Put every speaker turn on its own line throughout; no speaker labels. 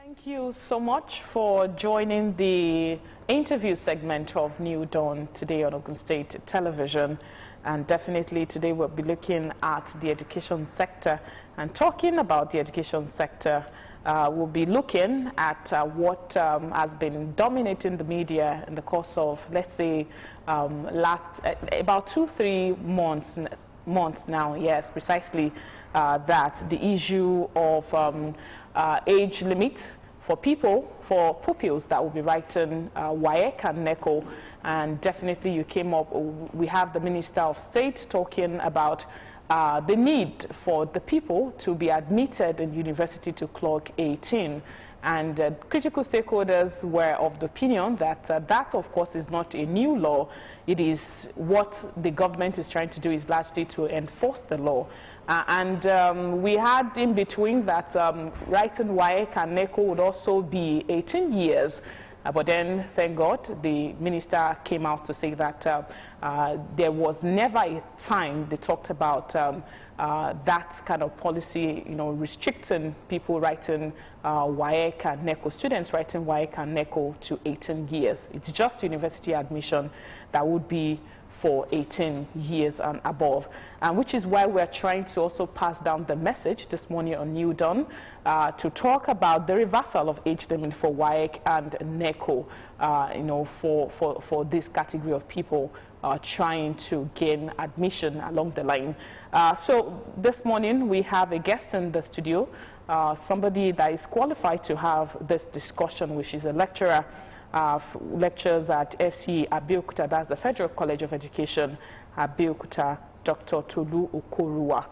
Thank you so much for joining the interview segment of New Dawn today on Ogun State Television. And definitely today we'll be looking at the education sector. And talking about the education sector, we'll be looking at what has been dominating the media in the course of, let's say, about 2-3 months now. Yes, precisely that the issue of age limit for pupils that will be writing WAEC and Neco. And definitely you came up, we have the Minister of State talking about the need for the people to be admitted in university to clock 18. And critical stakeholders were of the opinion that that, of course, is not a new law. It is what the government is trying to do is largely to enforce the law. We had in between that writing WAEC and Neco would also be 18 years. But then, thank God, the minister came out to say that there was never a time they talked about that kind of policy, restricting people writing WAEC and Neco, students writing WAEC and Neco to 18 years. It's just university admission that would be for 18 years and above, which is why we're trying to also pass down the message this morning on New Dawn to talk about the reversal of age limit for WAEC and Neco, for this category of people trying to gain admission along the line. So this morning we have a guest in the studio, somebody that is qualified to have this discussion, which is a lecturer. Lectures at FC Abeokuta, that's the Federal College of Education, Abeokuta, Dr. TOLU OKORUWA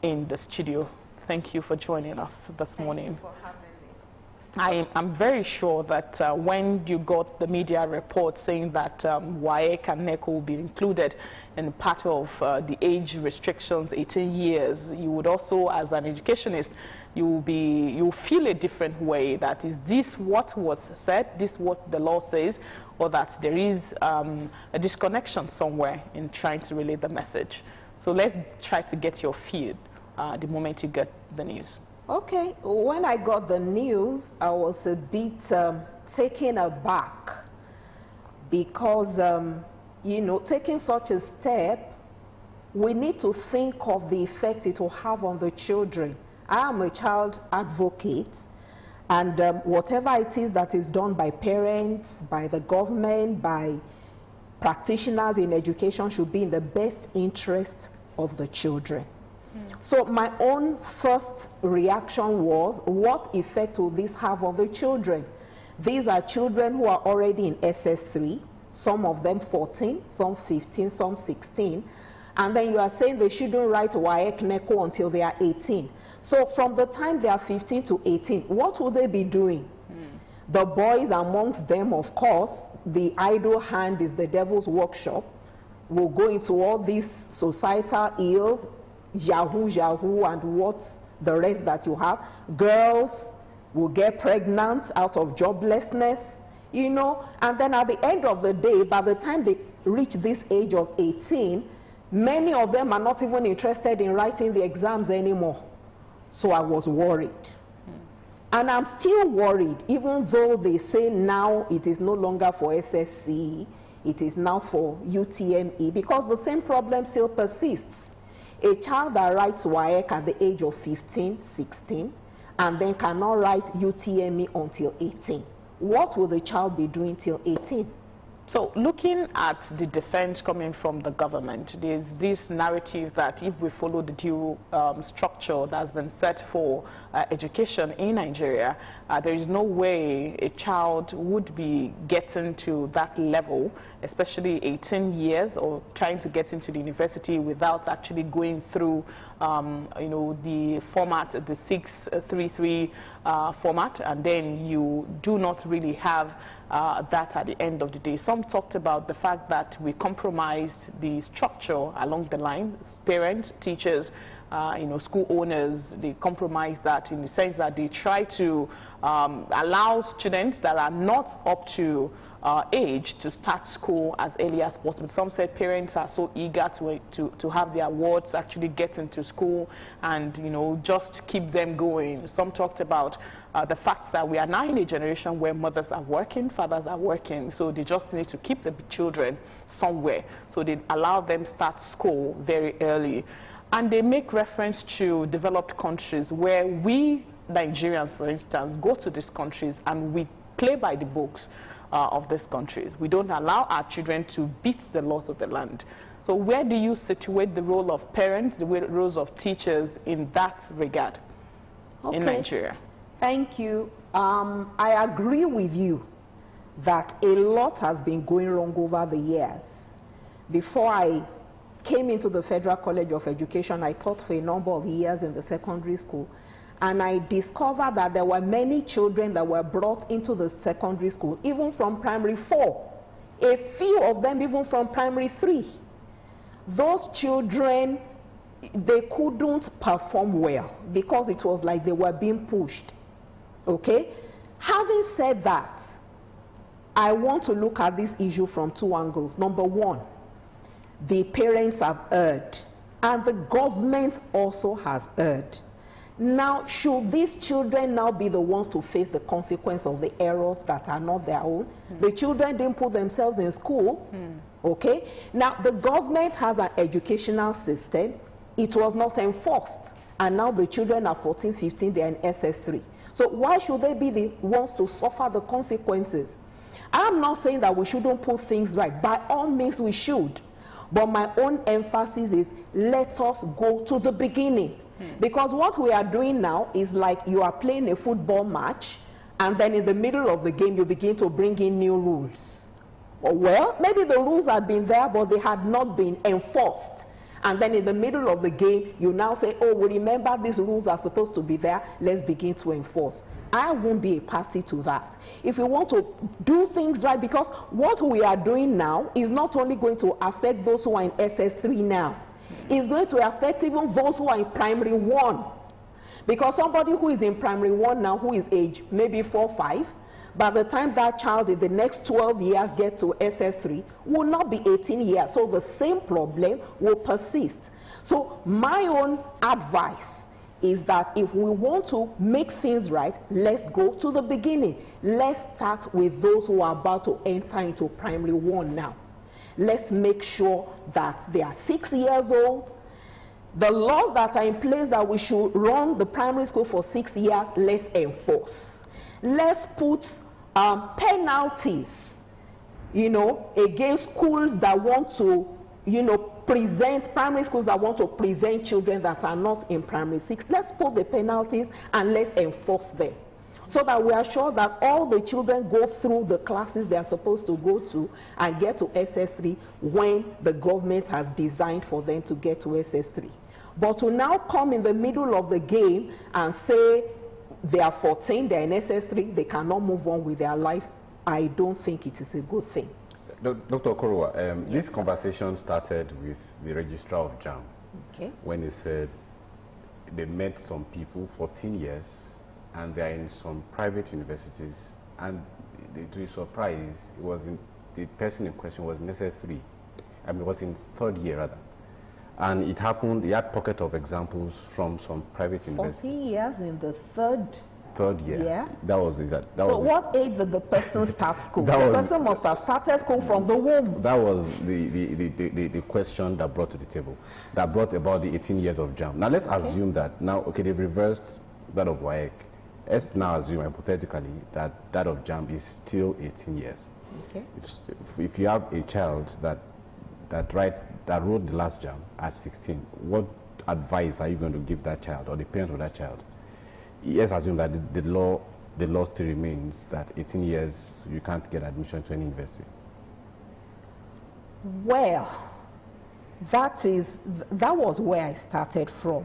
in the studio. Thank you for joining us this morning.
Thank you for having me.
I'm very sure that when you got the media report saying that WAEC and Neco will be included in part of the age restrictions, 18 years, you would also, as an educationist, you'll feel a different way. That is this what was said, this what the law says, or that there is a disconnection somewhere in trying to relay the message. So let's try to get your feel the moment you get the news.
Okay, when I got the news, I was a bit taken aback because, taking such a step, we need to think of the effect it will have on the children. I am a child advocate, and whatever it is that is done by parents, by the government, by practitioners in education should be in the best interest of the children. So my own first reaction was, what effect will this have on the children? These are children who are already in SS3, some of them 14, some 15, some 16, and then you are saying they shouldn't write WAEC Neco until they are 18. So from the time they are 15 to 18, what will they be doing? The boys amongst them, of course, the idle hand is the devil's workshop, will go into all these societal ills, Yahoo, and what the rest that you have. Girls will get pregnant out of joblessness, and then at the end of the day, by the time they reach this age of 18, many of them are not even interested in writing the exams anymore. So I was worried. And I'm still worried, even though they say now it is no longer for SSE, it is now for UTME, because the same problem still persists. A child that writes WAEC at the age of 15, 16, and then cannot write UTME until 18. What will the child be doing till 18?
So looking at the defense coming from the government, there's this narrative that if we follow the due structure that's been set for education in Nigeria, there is no way a child would be getting to that level, especially 18 years, or trying to get into the university without actually going through the format, the 633 format, and then you do not really have that at the end of the day. Some talked about the fact that we compromised the structure along the line. Parents, teachers school owners, they compromise that in the sense that they try to allow students that are not up to age to start school as early as possible. Some said parents are so eager to have their wards actually get into school and, just keep them going. Some talked about the fact that we are now in a generation where mothers are working, fathers are working, so they just need to keep the children somewhere. So they allow them start school very early. And they make reference to developed countries where we Nigerians, for instance, go to these countries and we play by the books of these countries. We don't allow our children to beat the laws of the land. So where do you situate the role of parents, the roles of teachers in that regard in Nigeria?
Thank you. I agree with you that a lot has been going wrong over the years. Before I came into the Federal College of Education, I taught for a number of years in the secondary school. And I discovered that there were many children that were brought into the secondary school, even from primary 4. A few of them even from primary 3. Those children, they couldn't perform well because it was like they were being pushed. Okay? Having said that, I want to look at this issue from 2 angles. Number 1, the parents have erred, and the government also has erred. Now, should these children now be the ones to face the consequence of the errors that are not their own? The children didn't put themselves in school. Okay? Now, the government has an educational system. It was not enforced. And now the children are 14, 15, they're in SS3. So why should they be the ones to suffer the consequences? I'm not saying that we shouldn't put things right. By all means, we should. But my own emphasis is, let us go to the beginning. Because what we are doing now is like you are playing a football match, and then in the middle of the game, you begin to bring in new rules. Well, maybe the rules had been there, but they had not been enforced. And then in the middle of the game, you now say, oh, we remember these rules are supposed to be there, let's begin to enforce. I won't be a party to that. If we want to do things right, because what we are doing now is not only going to affect those who are in SS3 now, it's going to affect even those who are in primary 1. Because somebody who is in primary 1 now, who is age maybe 4, 5, by the time that child in the next 12 years gets to SS3, will not be 18 years. So the same problem will persist. So my own advice is that if we want to make things right, let's go to the beginning. Let's start with those who are about to enter into primary 1 now. Let's make sure that they are 6 years old. The laws that are in place that we should run the primary school for 6 years, let's enforce. Let's put penalties, against schools that want to, present, primary schools that want to present children that are not in primary 6. Let's put the penalties and let's enforce them, so that we are sure that all the children go through the classes they are supposed to go to and get to SS3 when the government has designed for them to get to SS3. But to now come in the middle of the game and say they are 14, they're in SS3, they cannot move on with their lives, I don't think it is a good thing.
Dr. OKORUWA, this conversation started with the registrar of JAMB, when he said they met some people 14 years and they are in some private universities, and to his surprise, the person in question was in SS3. I mean, it was in 3rd year rather. And it happened, he had pocket of examples from some private universities.
14 years in the 3rd
year.
Yeah.
That was it.
So what age did the person start school? The person must have started school from the womb.
That was the question that brought to the table, that brought about the 18 years of JAMB. Now let's assume that now, they've reversed that of WAEC. Let's now assume hypothetically that that of JAMB is still 18 years. If you have a child that wrote the last JAMB at 16, what advice are you going to give that child or the parent of that child? Let's assume that the law still remains that 18 years you can't get admission to any university.
Well, that was where I started from,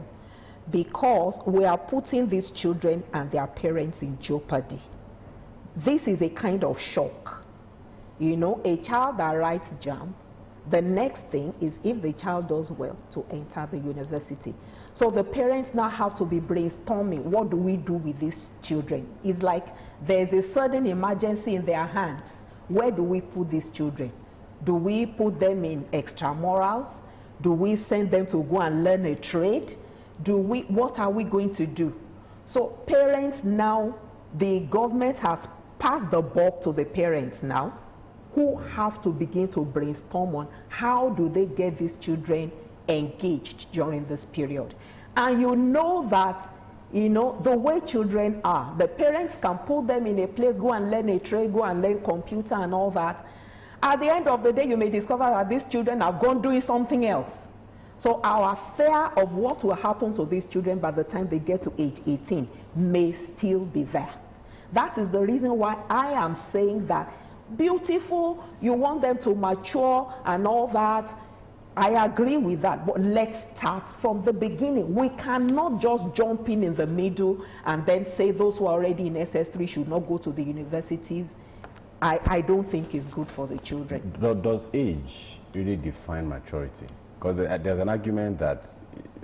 because we are putting these children and their parents in jeopardy. This is a kind of shock. A child that writes JAMB, the next thing is if the child does well to enter the university. So the parents now have to be brainstorming, what do we do with these children? It's like there's a sudden emergency in their hands. Where do we put these children? Do we put them in extramurals? Do we send them to go and learn a trade? What are we going to do? So parents now, the government has passed the buck to the parents now, who have to begin to brainstorm on how do they get these children engaged during this period. And you know that, you know, the way children are, the parents can put them in a place, go and learn a trade, go and learn computer and all that. At the end of the day, you may discover that these children have gone doing something else. So our fear of what will happen to these children by the time they get to age 18 may still be there. That is the reason why I am saying that beautiful, you want them to mature and all that. I agree with that, but let's start from the beginning. We cannot just jump in the middle and then say those who are already in SS3 should not go to the universities. I don't think it's good for the children.
Does age really define maturity? Because there's an argument that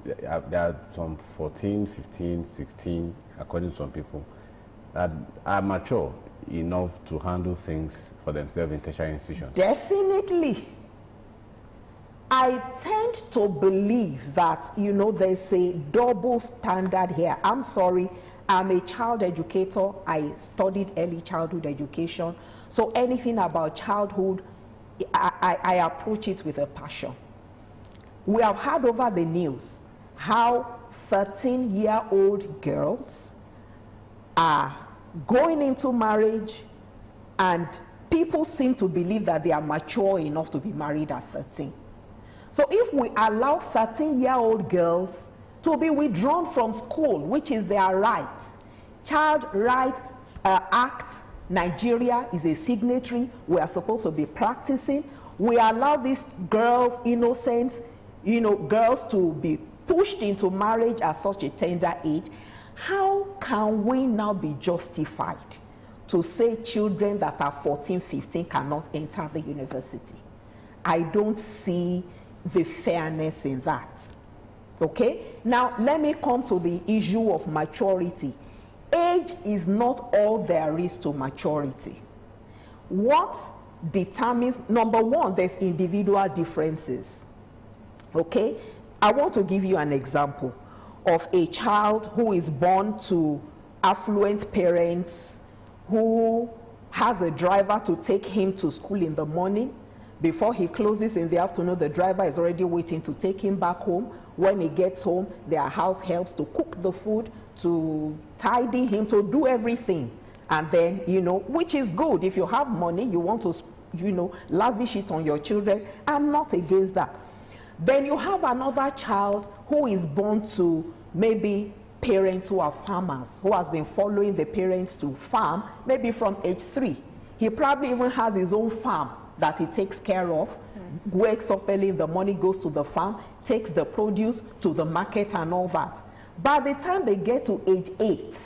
there are some 14, 15, 16, according to some people, that are mature enough to handle things for themselves in tertiary institutions.
Definitely. I tend to believe that, you know, there's a double standard here. I'm sorry, I'm a child educator. I studied early childhood education. So anything about childhood, I approach it with a passion. We have heard over the news how 13-year-old girls are going into marriage, and people seem to believe that they are mature enough to be married at 13. So if we allow 13-year-old girls to be withdrawn from school, which is their right, Child Right Act, Nigeria is a signatory, we are supposed to be practicing. We allow these girls, innocent, you know, girls to be pushed into marriage at such a tender age. How can we now be justified to say children that are 14, 15 cannot enter the university? I don't see the fairness in that. Okay? Now, let me come to the issue of maturity. Age is not all there is to maturity. What determines, number one, there's individual differences. Okay? I want to give you an example of a child who is born to affluent parents, who has a driver to take him to school in the morning. Before he closes in the afternoon, the driver is already waiting to take him back home. When he gets home, their house helps to cook the food, to tidy him, to do everything. And then, you know, which is good. If you have money, you want to, you know, lavish it on your children. I'm not against that. Then you have another child who is born to maybe parents who are farmers, who has been following the parents to farm, maybe from age 3. He probably even has his own farm that he takes care of, wakes up early in the morning, goes to the farm, takes the produce to the market and all that. By the time they get to age 8,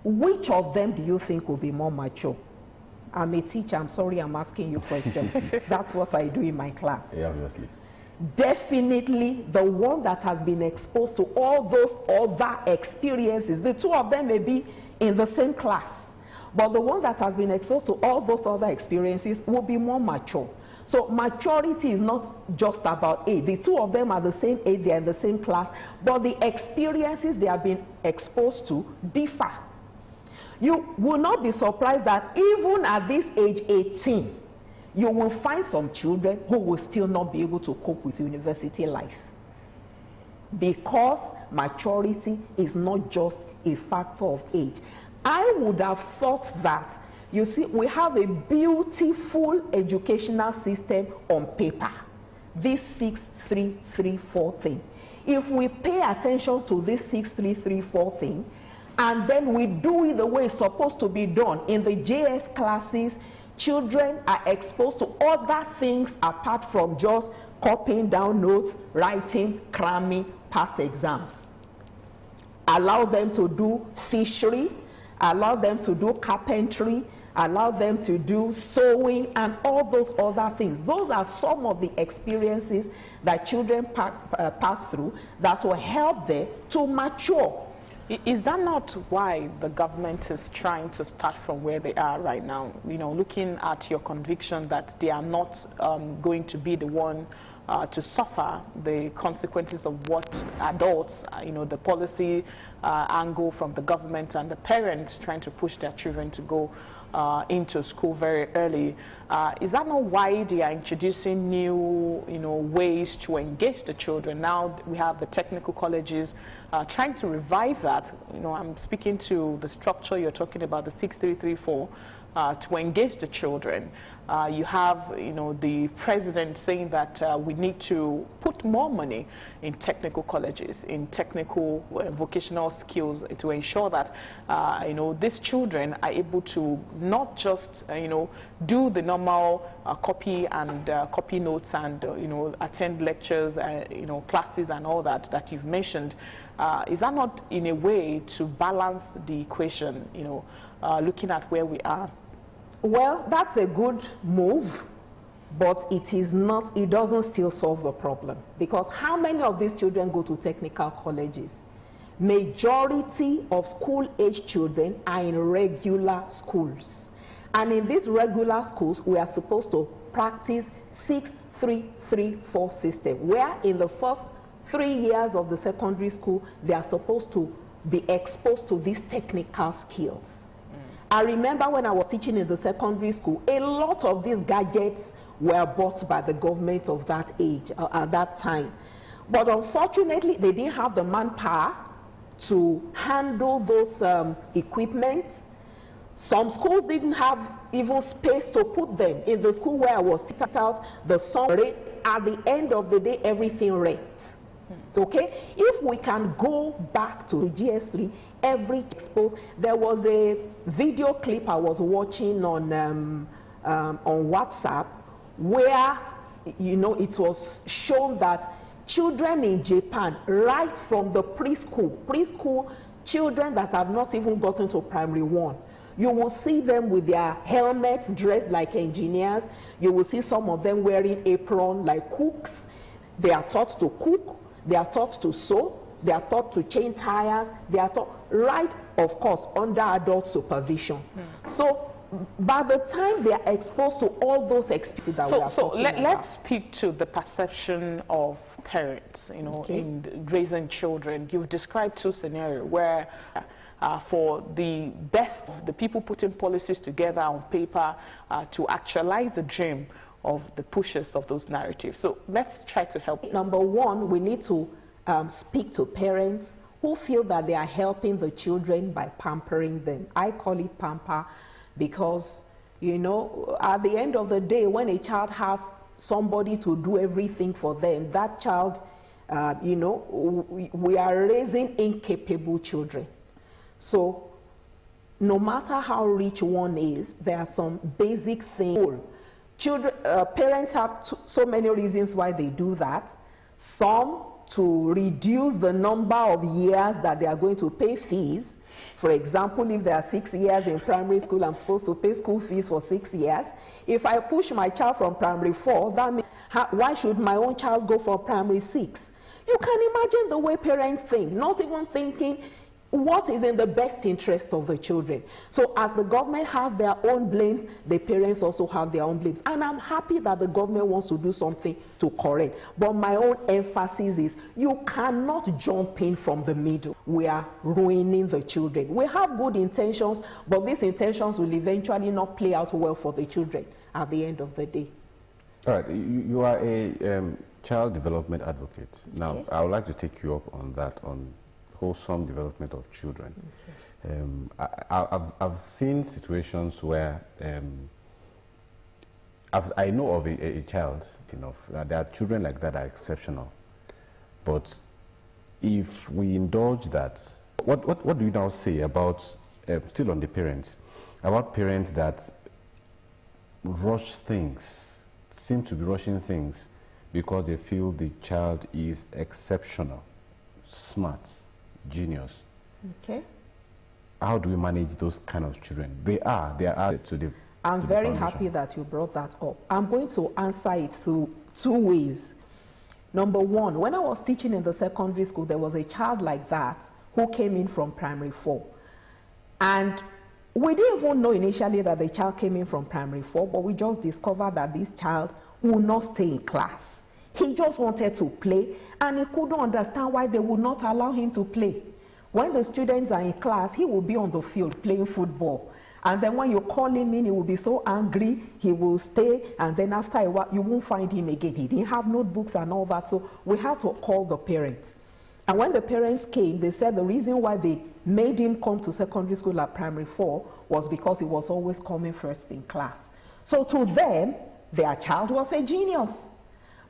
which of them do you think will be more mature? I'm a teacher, I'm sorry I'm asking you questions. That's what I do in my class.
Yeah, obviously.
Definitely the one that has been exposed to all those other experiences. The two of them may be in the same class, but the one that has been exposed to all those other experiences will be more mature. So maturity is not just about age. The two of them are the same age, they are in the same class, but the experiences they have been exposed to differ. You will not be surprised that even at this age 18, you will find some children who will still not be able to cope with university life. Because maturity is not just a factor of age. I would have thought that, you see, we have a beautiful educational system on paper. This 6334 thing. If we pay attention to this 6334 thing, and then we do it the way it's supposed to be done in the JS classes, children are exposed to other things apart from just copying down notes, writing, cramming, pass exams. Allow them to do fishery, allow them to do carpentry, allow them to do sewing and all those other things. Those are some of the experiences that children pass through that will help them to mature.
Is that not why the government is trying to start from where they are right now? You know, looking at your conviction that they are not going to be the one to suffer the consequences of what adults, you know, the policy angle from the government and the parents trying to push their children to go into school very early. Is that not why they are introducing new, you know, ways to engage the children? Now we have the technical colleges trying to revive that. You know, I'm speaking to the structure you're talking about, the 6334, to engage the children. You have, you know, the president saying that we need to put more money in technical colleges, in technical vocational skills to ensure that, you know, these children are able to not just, you know, do the normal copy and copy notes and, you know, attend lectures, you know, classes and all that you've mentioned. Is that not in a way to balance the equation, you know, looking at where we are?
Well, that's a good move, but it is not, it doesn't still solve the problem. Because how many of these children go to technical colleges? Majority of school-age children are in regular schools. And in these regular schools, we are supposed to practice 6334 system, where in the first 3 years of the secondary school, they are supposed to be exposed to these technical skills. I remember when I was teaching in the secondary school, a lot of these gadgets were bought by the government of that age, at that time. But unfortunately, they didn't have the manpower to handle those equipment. Some schools didn't have even space to put them. In the school where I was teaching out, the summer, at the end of the day, everything wrecked. Okay? If we can go back to GS3, every exposed, there was a video clip I was watching on WhatsApp where, you know, it was shown that children in Japan, right from the preschool children that have not even gotten to primary 1, you will see them with their helmets dressed like engineers. You will see some of them wearing apron like cooks. They are taught to cook. They are taught to sew. They are taught to change tires. They are taught, right, of course, under adult supervision. So by the time they are exposed to all those experiences that we are talking about.
Let's speak to the perception of parents, you know, in raising children. You've described 2 scenarios where for the best, the people putting policies together on paper to actualize the dream of the pushers of those narratives. So let's try to help.
Number 1, we need to speak to parents who feel that they are helping the children by pampering them. I call it pamper because, you know, at the end of the day, when a child has somebody to do everything for them, that child, you know, we are raising incapable children. So no matter how rich one is, there are some basic things. Children, parents have so many reasons why they do that. Some to reduce the number of years that they are going to pay fees. For example, if there are 6 years in primary school, I'm supposed to pay school fees for 6 years. If I push my child from primary 4, that means why should my own child go for primary 6? You can imagine the way parents think, not even thinking what is in the best interest of the children. So as the government has their own blames, the parents also have their own blames. And I'm happy that the government wants to do something to correct. But my own emphasis is you cannot jump in from the middle. We are ruining the children. We have good intentions, but these intentions will eventually not play out well for the children at the end of the day.
All right, you are a child development advocate. Now, I would like to take you up on that, on wholesome development of children. I've seen situations where I know of a child, that there are children like that are exceptional. But if we indulge that, what do you now say about, still on the parents, about parents that rush things, seem to be rushing things because they feel the child is exceptional, smart, genius.
Okay.
how do we manage those kind of children? They are to the.
I'm very happy that you brought that up. I'm going to answer it through two ways. Number one, when I was teaching in the secondary school, there was a child like that who came in from primary 4. And we didn't even know initially that the child came in from primary 4, but we just discovered that this child would not stay in class. He just wanted to play, and he couldn't understand why they would not allow him to play. When the students are in class, he will be on the field playing football. And then when you call him in, he will be so angry, he will stay, and then after a while, you won't find him again. He didn't have notebooks and all that, so we had to call the parents. And when the parents came, they said the reason why they made him come to secondary school at primary 4 was because he was always coming first in class. So to them, their child was a genius.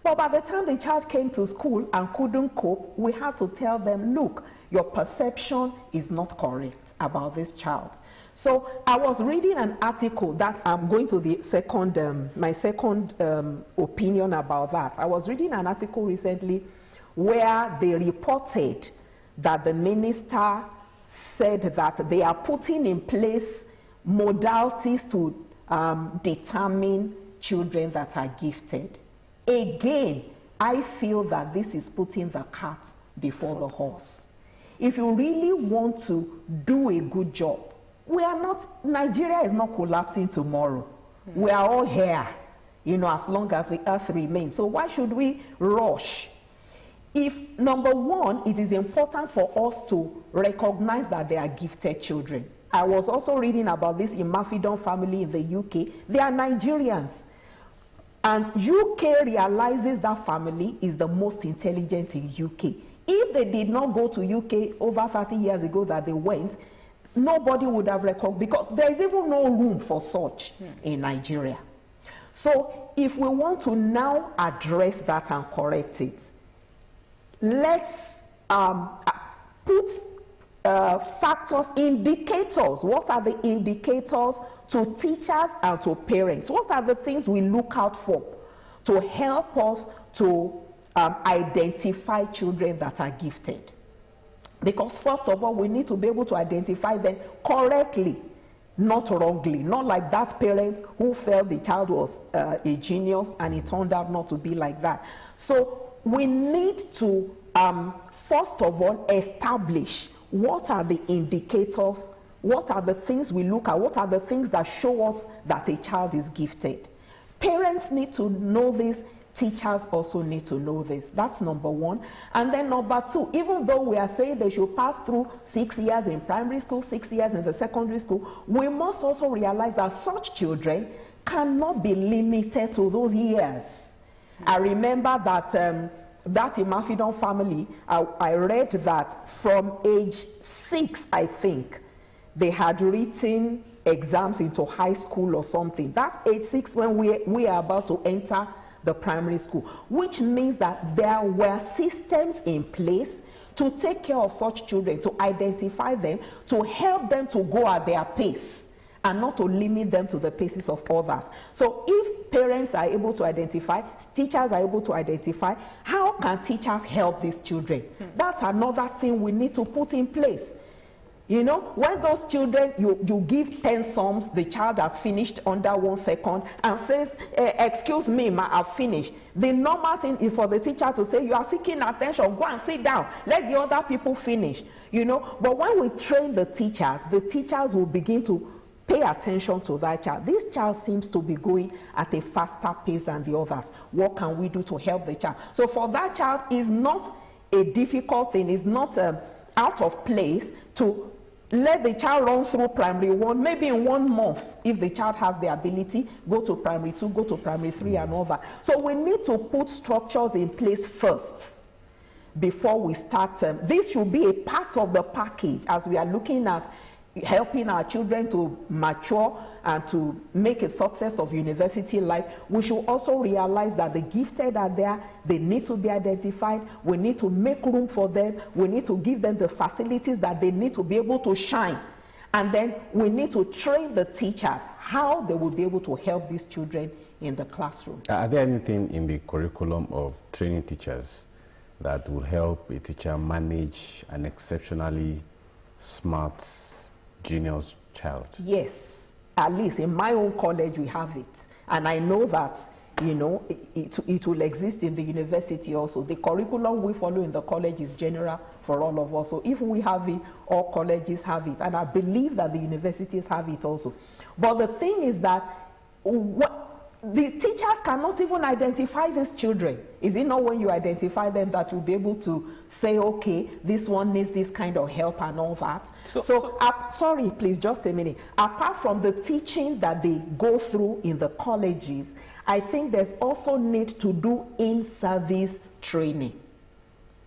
But by the time the child came to school and couldn't cope, we had to tell them, look, your perception is not correct about this child. So I was reading an article that I'm going to the second, my second opinion about that. I was reading an article recently where they reported that the minister said that they are putting in place modalities to determine children that are gifted. Again, I feel that this is putting the cart before the horse. If you really want to do a good job, Nigeria is not collapsing tomorrow. We are all here, you know, as long as the earth remains. So why should we rush? If, number one, it is important for us to recognize that they are gifted children. I was also reading about this Imafidon family in the UK. They are Nigerians. And UK realizes that family is the most intelligent in UK. If they did not go to UK over 30 years ago that they went, nobody would have recognized, because there is even no room for such in Nigeria. So if we want to now address that and correct it, let's put factors, indicators. What are the indicators to teachers and to parents? What are the things we look out for to help us to identify children that are gifted? Because first of all, we need to be able to identify them correctly, not wrongly. Not like that parent who felt the child was a genius and it turned out not to be like that. So we need to, first of all, establish what are the indicators, what are the things we look at, what are the things that show us that a child is gifted. Parents need to know this. Teachers also need to know this. That's number one. And then number two, even though we are saying they should pass through 6 years in primary school, 6 years in the secondary school, we must also realize that such children cannot be limited to those years. I remember that that Imafidon family, I read that from age 6, I think, they had written exams into high school or something. That's age 6 when we are about to enter the primary school, which means that there were systems in place to take care of such children, to identify them, to help them to go at their pace and not to limit them to the paces of others. So if parents are able to identify, teachers are able to identify, how can teachers help these children? That's another thing we need to put in place. You know, when those children, you give 10 sums, the child has finished under 1 second and says, excuse me, ma, I've finished. The normal thing is for the teacher to say, you are seeking attention, go and sit down, let the other people finish. You know, but when we train the teachers will begin to pay attention to that child. This child seems to be going at a faster pace than the others. What can we do to help the child? So for that child, it's not a difficult thing, it's not out of place to let the child run through primary 1, maybe in 1 month, if the child has the ability, go to primary 2, go to primary 3 and all that. So we need to put structures in place first before we start. This should be a part of the package as we are looking at helping our children to mature and to make a success of university life. We should also realize that the gifted are there. They need to be identified. We need to make room for them. We need to give them the facilities that they need to be able to shine. And then we need to train the teachers how they will be able to help these children in the classroom.
Are there anything in the curriculum of training teachers that will help a teacher manage an exceptionally smart, genius child?
Yes, at least in my own college we have it. And I know that, you know, it will exist in the university also. The curriculum we follow in the college is general for all of us. So if we have it, all colleges have it. And I believe that the universities have it also. But the thing is that the teachers cannot even identify these children. Is it not when you identify them that you'll be able to say, okay, this one needs this kind of help and all that? Sorry, please, just a minute. Apart from the teaching that they go through in the colleges, I think there's also need to do in-service training.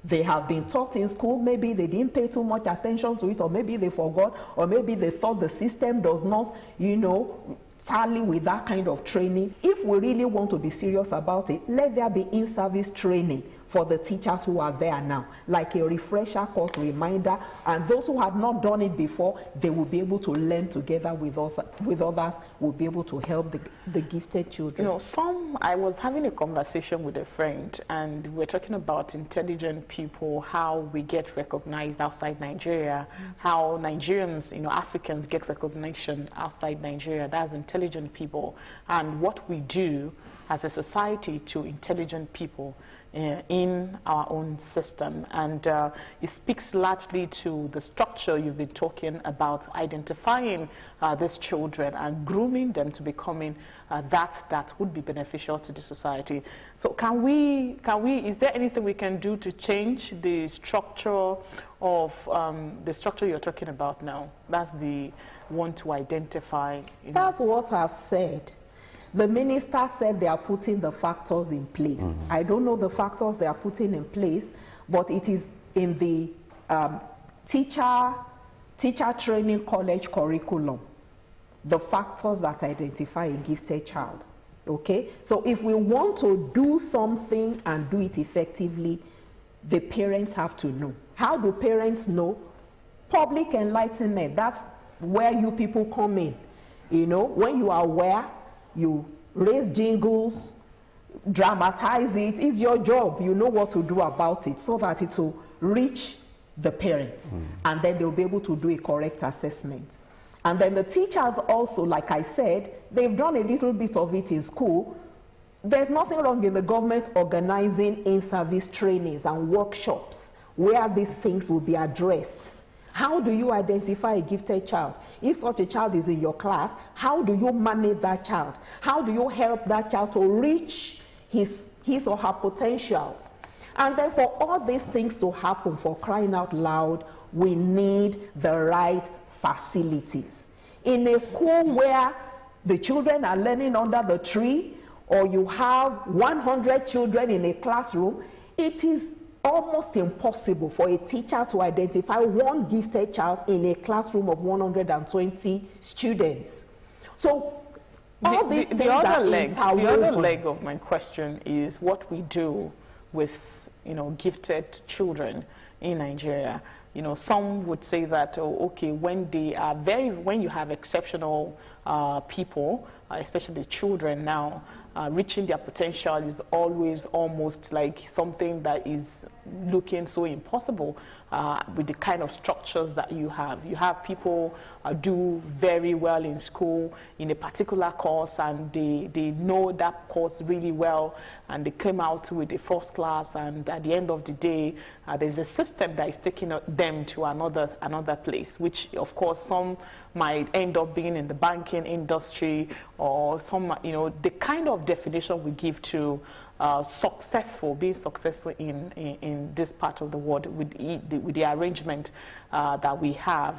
They have been taught in school, maybe they didn't pay too much attention to it, or maybe they forgot, or maybe they thought the system does not, you know, tally with that kind of training. If we really want to be serious about it, let there be in-service training for the teachers who are there now, like a refresher course reminder, and those who have not done it before, they will be able to learn together with us, with others, will be able to help the gifted children. You
know, I was having a conversation with a friend, and we're talking about intelligent people, how we get recognized outside Nigeria, how Nigerians, you know, Africans get recognition outside Nigeria. That's intelligent people, and what we do as a society to intelligent people in our own system. And it speaks largely to the structure you've been talking about, identifying these children and grooming them to becoming that would be beneficial to the society. So is there anything we can do to change the structure of the structure you're talking about now? That's the one to identify.
That's what I've said. The minister said they are putting the factors in place. I don't know the factors they are putting in place, but it is in the teacher training college curriculum, the factors that identify a gifted child. Okay? So if we want to do something and do it effectively, the parents have to know. How do parents know? Public enlightenment. That's where you people come in. You know, when you are aware, you raise jingles, dramatize it. It's your job. You know what to do about it so that it will reach the parents. And then they'll be able to do a correct assessment. And then the teachers also, like I said, they've done a little bit of it in school. There's nothing wrong in the government organizing in-service trainings and workshops where these things will be addressed. How do you identify a gifted child? If such a child is in your class, how do you manage that child? How do you help that child to reach his or her potentials? And then for all these things to happen, for crying out loud, we need the right facilities. In a school where the children are learning under the tree, or you have 100 children in a classroom, it is almost impossible for a teacher to identify one gifted child in a classroom of 120 students. So all these things are interwoven.
The other leg of my question is what we do with, you know, gifted children in Nigeria. You know, some would say that, oh, okay, when you have exceptional people, especially children now, reaching their potential is always almost like something that is looking so impossible with the kind of structures that you have. You have people do very well in school in a particular course, and they know that course really well, and they came out with a first class, and at the end of the day, there's a system that is taking them to another place, which of course some might end up being in the banking industry, or some, you know, the kind of definition we give to being successful in this part of the world with the arrangement that we have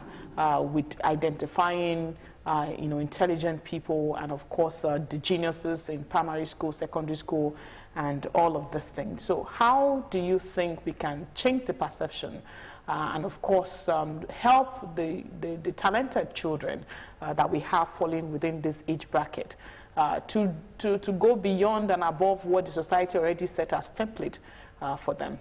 with identifying you know, intelligent people, and of course the geniuses in primary school, secondary school, and all of these things. So how do you think we can change the perception and of course help the talented children that we have falling within this age bracket to go beyond and above what the society already set as template for them?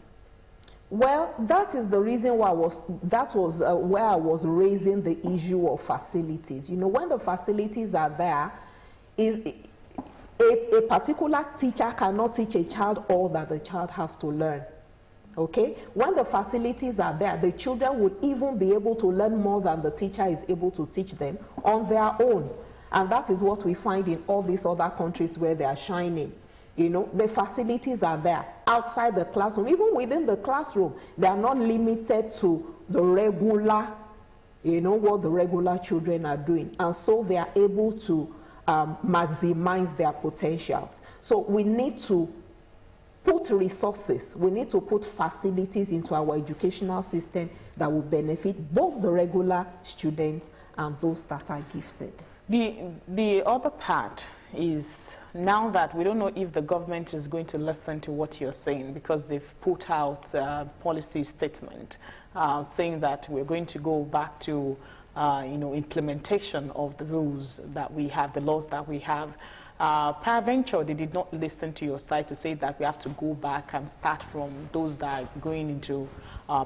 Well, that is the reason why where I was raising the issue of facilities. You know, when the facilities are there, a particular teacher cannot teach a child all that the child has to learn. Okay? When the facilities are there, the children would even be able to learn more than the teacher is able to teach them on their own. And that is what we find in all these other countries where they are shining. You know, the facilities are there outside the classroom. Even within the classroom, they are not limited to the regular, you know, what the regular children are doing. And so they are able to maximize their potentials. So we need to put resources, we need to put facilities into our educational system that will benefit both the regular students and those that are gifted.
The other part is, now that we don't know if the government is going to listen to what you're saying, because they've put out a policy statement saying that we're going to go back to you know, implementation of the rules that we have, the laws that we have. Parental, they did not listen to your side to say that we have to go back and start from those that are going into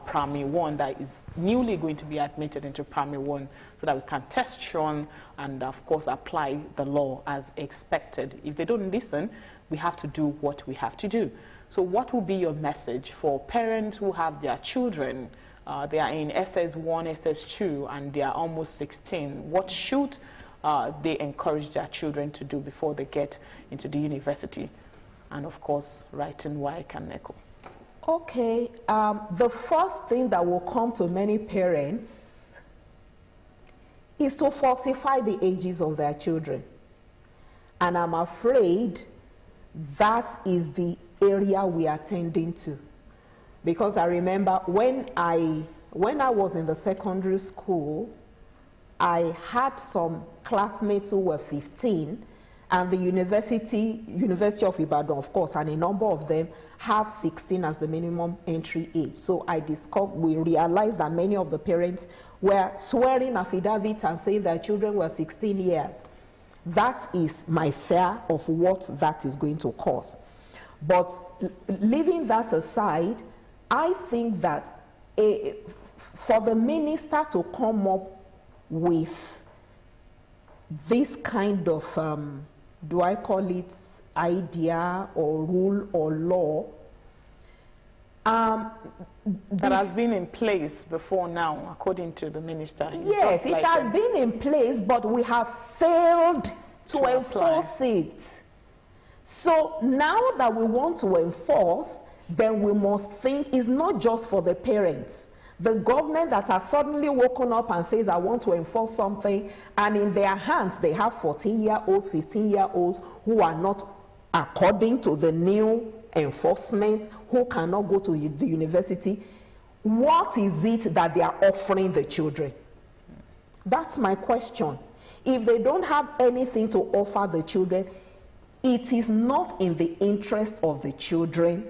primary one, that is newly going to be admitted into primary one, so that we can test run and of course apply the law as expected. If they don't listen, we have to do what we have to do. So what will be your message for parents who have their children, they are in SS1, SS2, and they are almost 16? What should they encourage their children to do before they get into the university? And of course, writing WAEC and Neco.
Okay, the first thing that will come to many parents is to falsify the ages of their children. And I'm afraid that is the area we are tending to. Because I remember when I was in the secondary school, I had some classmates who were 15, and the University of Ibadan, of course, and a number of them have 16 as the minimum entry age. So we realized that many of the parents were swearing affidavits and saying their children were 16 years. That is my fear of what that is going to cause. But leaving that aside, I think that for the minister to come up with this kind of, do I call it idea or rule or law,
that has been in place before now, according to the minister.
Yes, it has been in place, but we have failed to enforce it. So now that we want to enforce, then we must think it's not just for the parents. The government that has suddenly woken up and says, I want to enforce something, and in their hands they have 14-year-olds, 15-year-olds who are not according to the new enforcement, who cannot go to the university. What is it that they are offering the children? That's my question. If they don't have anything to offer the children, it is not in the interest of the children,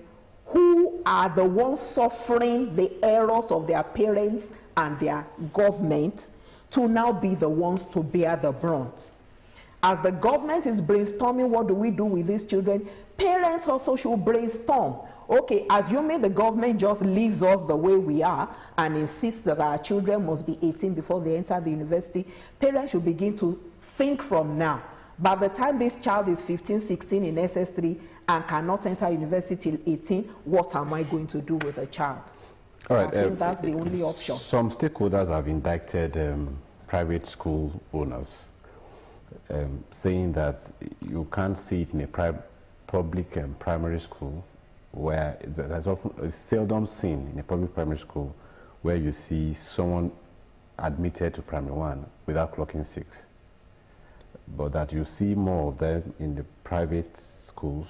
who are the ones suffering the errors of their parents and their government, to now be the ones to bear the brunt. As the government is brainstorming what do we do with these children, parents also should brainstorm. Okay, assuming the government just leaves us the way we are and insists that our children must be 18 before they enter the university, parents should begin to think from now. By the time this child is 15, 16 in SS3 and cannot enter university till 18, what am I going to do with the child?
All right,
I think that's the only option.
Some stakeholders have indicted private school owners, saying that you can't see it in a public primary school, where it's seldom seen in a public primary school where you see someone admitted to primary one without clocking 6. But that you see more of them in the private schools,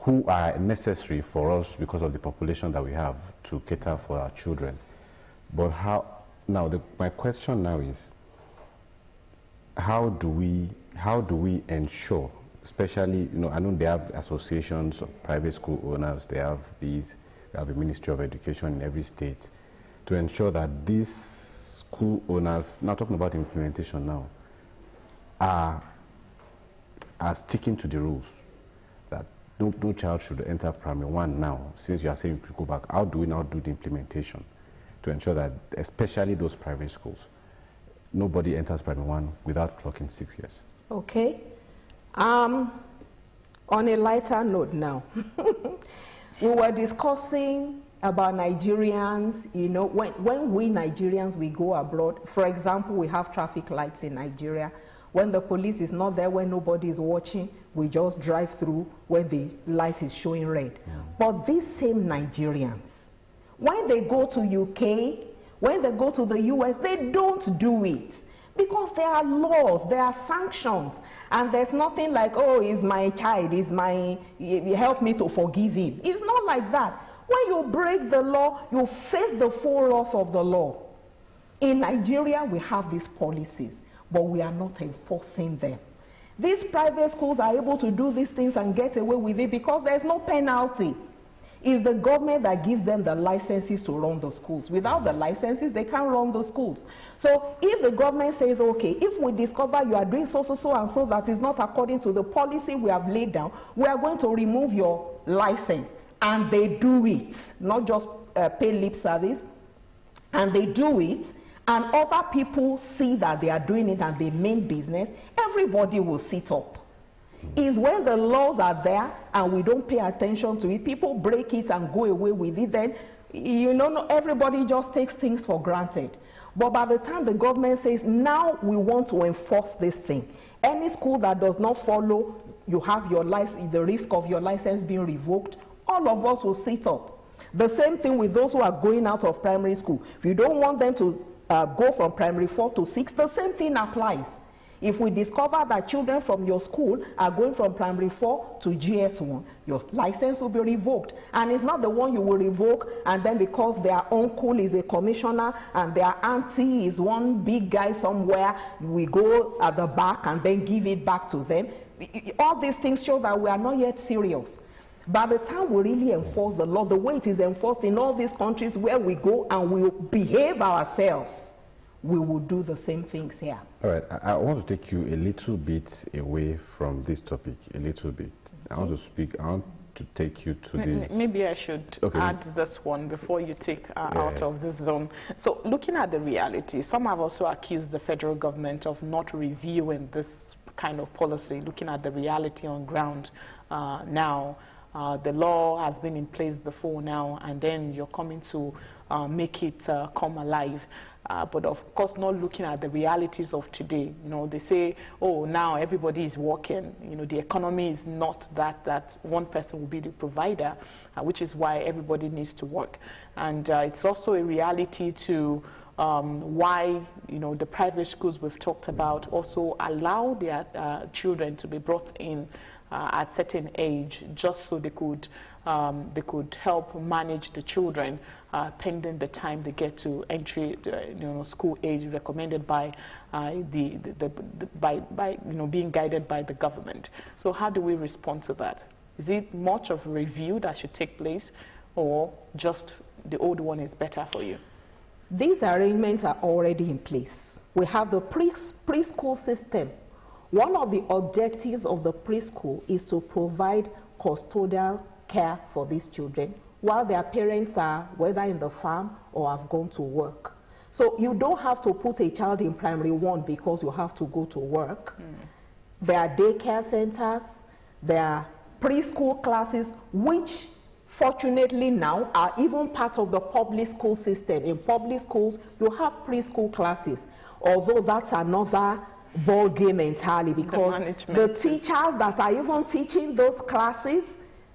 who are necessary for us because of the population that we have to cater for our children. But how, now my question now is, how do we ensure, especially, you know, I know they have associations of private school owners, they have a Ministry of Education in every state, to ensure that these school owners, now talking about implementation now, are sticking to the rules, that no child should enter primary one now. Since you are saying you could go back, how do we now do the implementation to ensure that, especially those private schools, nobody enters primary one without clocking 6 years?
Okay. On a lighter note now, we were discussing about Nigerians, you know, when we Nigerians, we go abroad, for example, we have traffic lights in Nigeria. When the police is not there, when nobody is watching, we just drive through when the light is showing red. But these same Nigerians, when they go to UK, when they go to the US, they don't do it. Because there are laws, there are sanctions, and there's nothing like, oh, he's my child, help me to forgive him. It's not like that. When you break the law, you face the full wrath of the law. In Nigeria, we have these policies, but we are not enforcing them. These private schools are able to do these things and get away with it because there's no penalty. It's the government that gives them the licenses to run the schools. Without the licenses, they can't run the schools. So if the government says, okay, if we discover you are doing so and so that is not according to the policy we have laid down, we are going to remove your license. And they do it, not just pay lip service, and they do it, and other people see that they are doing it and they mean business, everybody will sit up. It's when the laws are there and we don't pay attention to it, people break it and go away with it, then, you know, everybody just takes things for granted. But by the time the government says, now we want to enforce this thing, any school that does not follow, you have your license, the risk of your license being revoked, all of us will sit up. The same thing with those who are going out of primary school. If you don't want them to go from primary 4 to 6, the same thing applies. If we discover that children from your school are going from primary 4 to GS1, your license will be revoked. And it's not the one you will revoke, and then because their uncle is a commissioner and their auntie is one big guy somewhere, we go at the back and then give it back to them. All these things show that we are not yet serious. By the time we really enforce the law, the way it is enforced in all these countries where we go and we behave ourselves, we will do the same things here.
All right, I want to take you a little bit away from this topic, a little bit. I want to take you to the...
Maybe I should add this one before you take out of this zone. So looking at the reality, some have also accused the federal government of not reviewing this kind of policy, looking at the reality on ground now. The law has been in place before now, and then you're coming to make it come alive. But of course, not looking at the realities of today. You know, they say, oh, now everybody is working. You know, the economy is not that one person will be the provider, which is why everybody needs to work. And it's also a reality to why, you know, the private schools we've talked about also allow their children to be brought in at certain age, just so they could help manage the children pending the time they get to entry, school age recommended by being guided by the government. So how do we respond to that? Is it much of a review that should take place, or just the old one is better for you?
These arrangements are already in place. We have the preschool system. One of the objectives of the preschool is to provide custodial care for these children while their parents are whether in the farm or have gone to work. So you don't have to put a child in primary 1 because you have to go to work. There are daycare centers, there are preschool classes, which fortunately now are even part of the public school system. In public schools, you have preschool classes, although that's another ball game entirely, because the teachers that are even teaching those classes,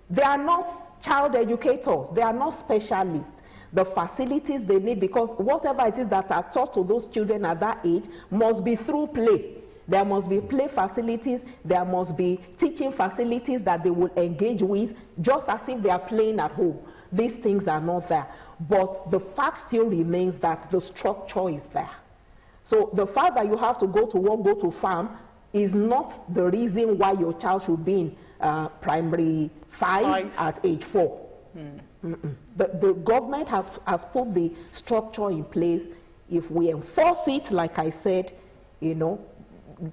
they are not child educators, they are not specialists. The facilities they need, because whatever it is that are taught to those children at that age must be through play. There must be play facilities, there must be teaching facilities that they will engage with, just as if they are playing at home. These things are not there. But the fact still remains that the structure is there. So the fact that you have to go to work, go to farm, is not the reason why your child should be in primary 5 at age 4. The government has put the structure in place. If we enforce it, like I said, you know,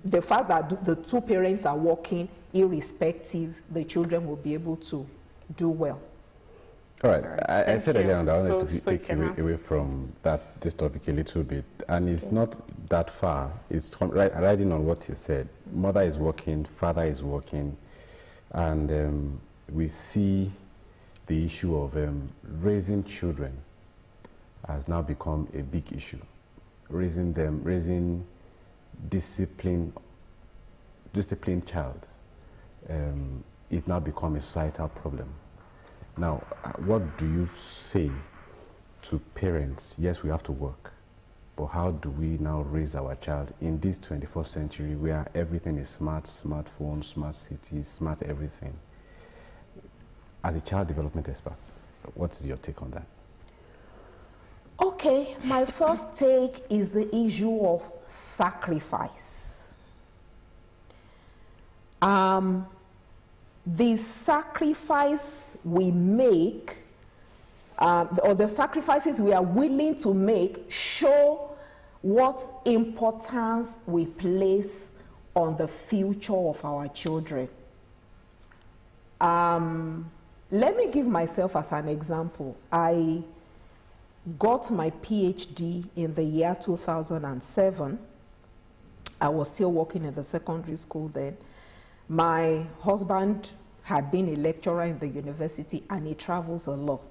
the fact that the two parents are working, irrespective, the children will be able to do well.
All right. I said earlier on that I wanted to take away from this topic a little bit, and it's not that far. It's riding on what you said. Mother is working, father is working, and we see the issue of raising children has now become a big issue. Raising disciplined child is now become a societal problem. Now, what do you say to parents? Yes, we have to work, but how do we now raise our child in this 21st century where everything is smart, smartphones, smart cities, smart everything? As a child development expert, what's your take on that?
Okay, my first take is the issue of sacrifice. The sacrifice we make, or the sacrifices we are willing to make, show what importance we place on the future of our children. Let me give myself as an example. I got my PhD in the year 2007. I was still working in the secondary school then. My husband had been a lecturer in the university and he travels a lot.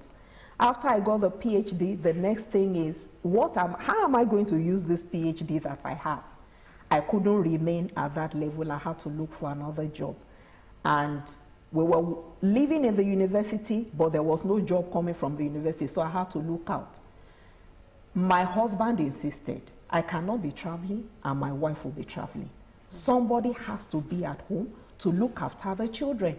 After I got the PhD, the next thing is, how am I going to use this PhD that I have? I couldn't remain at that level. I had to look for another job. And we were living in the university, but there was no job coming from the university, so I had to look out. My husband insisted, I cannot be traveling and my wife will be traveling. Somebody has to be at home to look after the children.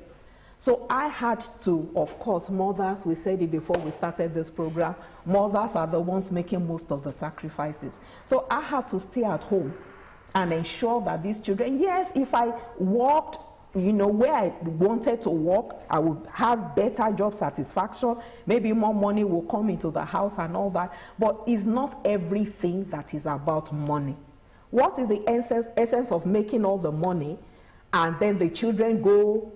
So I had to, of course, mothers, we said it before we started this program, mothers are the ones making most of the sacrifices. So I had to stay at home and ensure that these children, yes, if I worked, you know, where I wanted to work, I would have better job satisfaction, maybe more money will come into the house and all that, but it's not everything that is about money. What is the essence of making all the money and then the children go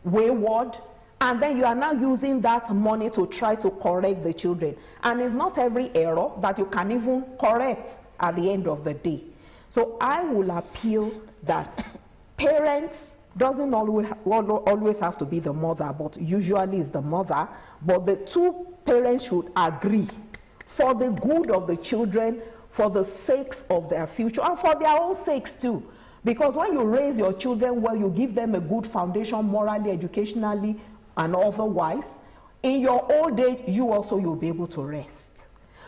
wayward, and then you are now using that money to try to correct the children? And it's not every error that you can even correct at the end of the day. So I will appeal that parents doesn't always have to be the mother, but usually it's the mother, but the two parents should agree for the good of the children, for the sakes of their future, and for their own sakes too. Because when you raise your children well, you give them a good foundation morally, educationally, and otherwise, in your old age, you'll be able to rest.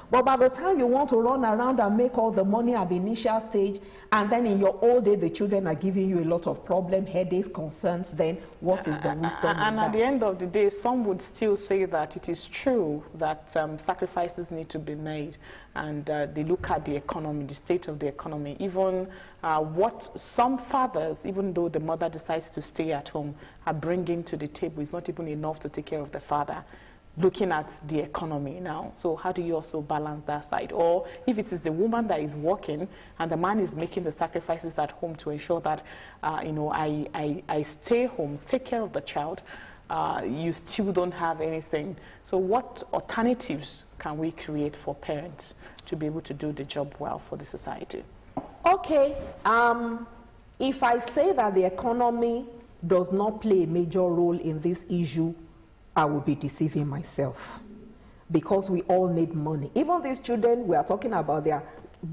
But by the time you want to run around and make all the money at the initial stage, and then in your old age, the children are giving you a lot of problems, headaches, concerns, then what is the wisdom
And at the end of the day, some would still say that it is true that sacrifices need to be made, and they look at the economy, the state of the economy, even what some fathers, even though the mother decides to stay at home, are bringing to the table is not even enough to take care of the father. Looking at the economy now. So how do you also balance that side? Or if it is the woman that is working and the man is making the sacrifices at home to ensure that, you know, I stay home, take care of the child, you still don't have anything. So what alternatives can we create for parents to be able to do the job well for the society?
Okay, if I say that the economy does not play a major role in this issue, I will be deceiving myself, because we all need money. Even these children, we are talking about their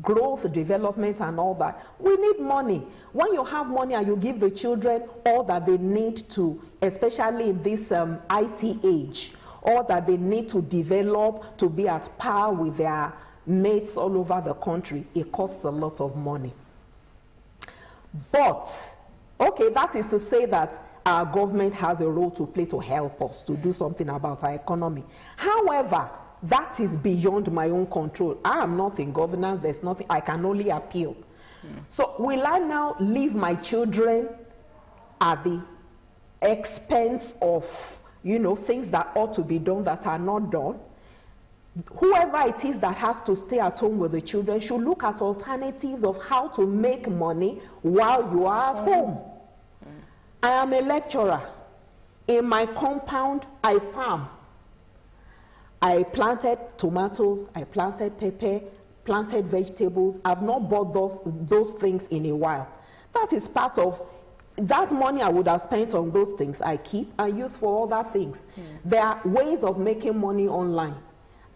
growth, development, and all that. We need money. When you have money and you give the children all that they need to, especially in this IT age, all that they need to develop to be at par with their mates all over the country, it costs a lot of money. But, okay, that is to say that our government has a role to play to help us to do something about our economy. However, that is beyond my own control. I am not in governance. There's nothing. I can only appeal. So will I now leave my children at the expense of, you know, things that ought to be done that are not done? Whoever it is that has to stay at home with the children should look at alternatives of how to make money while you are at home. I am a lecturer. In my compound, I farm. I planted tomatoes, I planted pepper, planted vegetables. I've not bought those things in a while. That is part of that money I would have spent on those things I keep and use for other things. There are ways of making money online.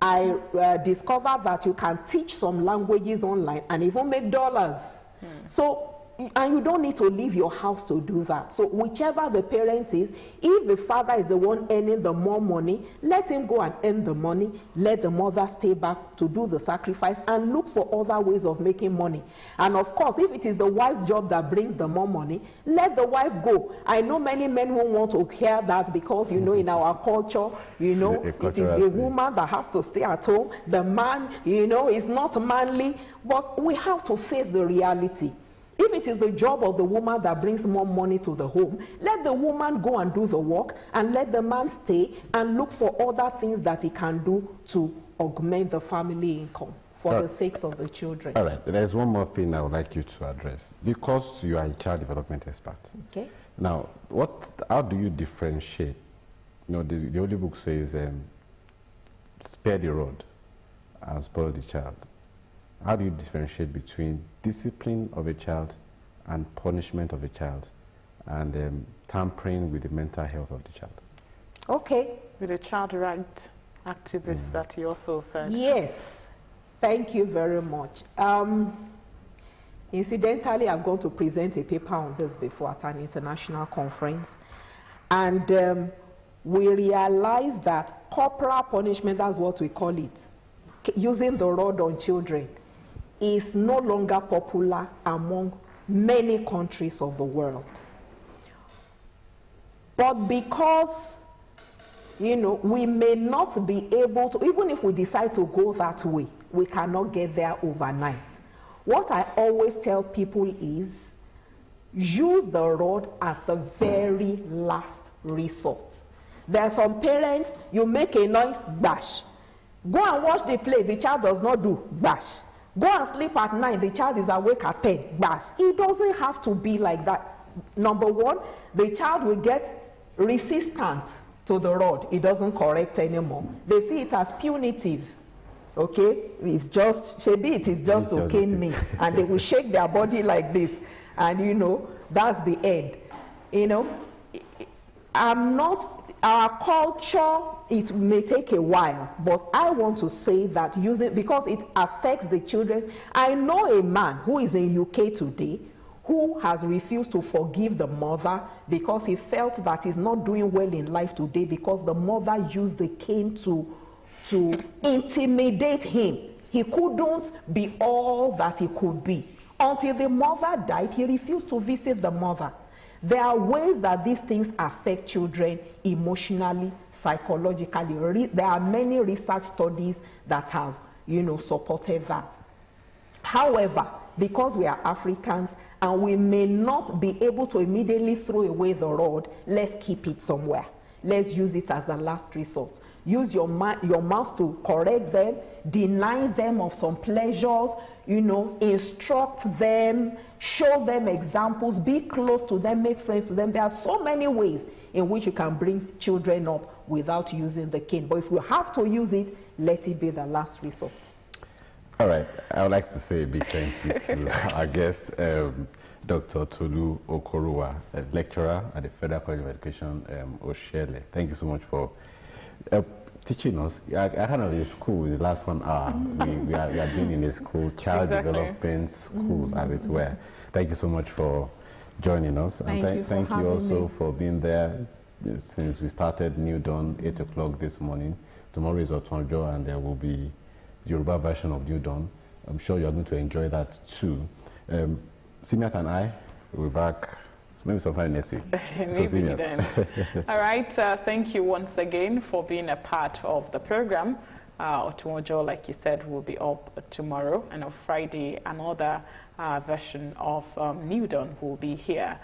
I discovered that you can teach some languages online and even make dollars. So, and you don't need to leave your house to do that. So whichever the parent is, if the father is the one earning the more money, let him go and earn the money. Let the mother stay back to do the sacrifice and look for other ways of making money. And of course, if it is the wife's job that brings the more money, let the wife go. I know many men who want to hear that because, you know, in our culture, you know, it is the woman that has to stay at home. The man, you know, is not manly. But we have to face the reality. If it is the job of the woman that brings more money to the home, let the woman go and do the work and let the man stay and look for other things that he can do to augment the family income for the sakes of the children. All right,
there's one more thing I would like you to address. Because you are a child development expert.
Okay.
Now, how do you differentiate? You know, the Holy Book says, spare the rod and spoil the child. How do you differentiate between discipline of a child and punishment of a child and tampering with the mental health of the child?
Okay.
With a child right activist that you also said.
Yes. Thank you very much. Incidentally, I'm going to present a paper on this before at an international conference. And we realized that corporal punishment, that's what we call it, using the rod on children, is no longer popular among many countries of the world. But because, you know, we may not be able to, even if we decide to go that way, we cannot get there overnight. What I always tell people is, use the rod as the very last resort. There are some parents, you make a noise, bash. Go and watch the play, the child does not do, bash. Go and sleep at 9, the child is awake at 10, bash. It doesn't have to be like that. Number one, the child will get resistant to the rod. It doesn't correct anymore. They see it as punitive. Okay? It's just, maybe it is just to cane me. And they will shake their body like this. And you know, that's the end. You know, our culture, it may take a while, but I want to say that because it affects the children. I know a man who is in UK today who has refused to forgive the mother because he felt that he's not doing well in life today because the mother used the cane to intimidate him. He couldn't be all that he could be. Until the mother died, he refused to visit the mother. There are ways that these things affect children emotionally, psychologically. There are many research studies that have, you know, supported that. However, because we are Africans and we may not be able to immediately throw away the rod, let's keep it somewhere. Let's use it as the last resort. Use your mouth to correct them, deny them of some pleasures, you know, instruct them, show them examples, be close to them, make friends to them. There are so many ways in which you can bring children up without using the cane. But if you have to use it, let it be the last resort.
All right. I would like to say a big thank you to our guest, Dr. TOLU OKORUWA, a lecturer at the Federal College of Education, Ssce. Thank you so much for teaching us. I kind of in school the last 1 hour. we are doing in a school, child development school, as it were. Thank you so much for joining us. And thank you also for being there since we started New Dawn 8 o'clock this morning. Tomorrow is Otonjo and there will be the Yoruba version of New Dawn. I'm sure you're going to enjoy that too. Simiat and I will be back maybe sometime next week.
Maybe then. All right. Thank you once again for being a part of the program. Otunwojo, like you said, will be up tomorrow. And on Friday, another version of New Dawn will be here.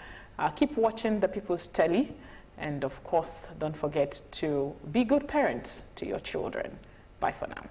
Keep watching the People's Telly. And of course, don't forget to be good parents to your children. Bye for now.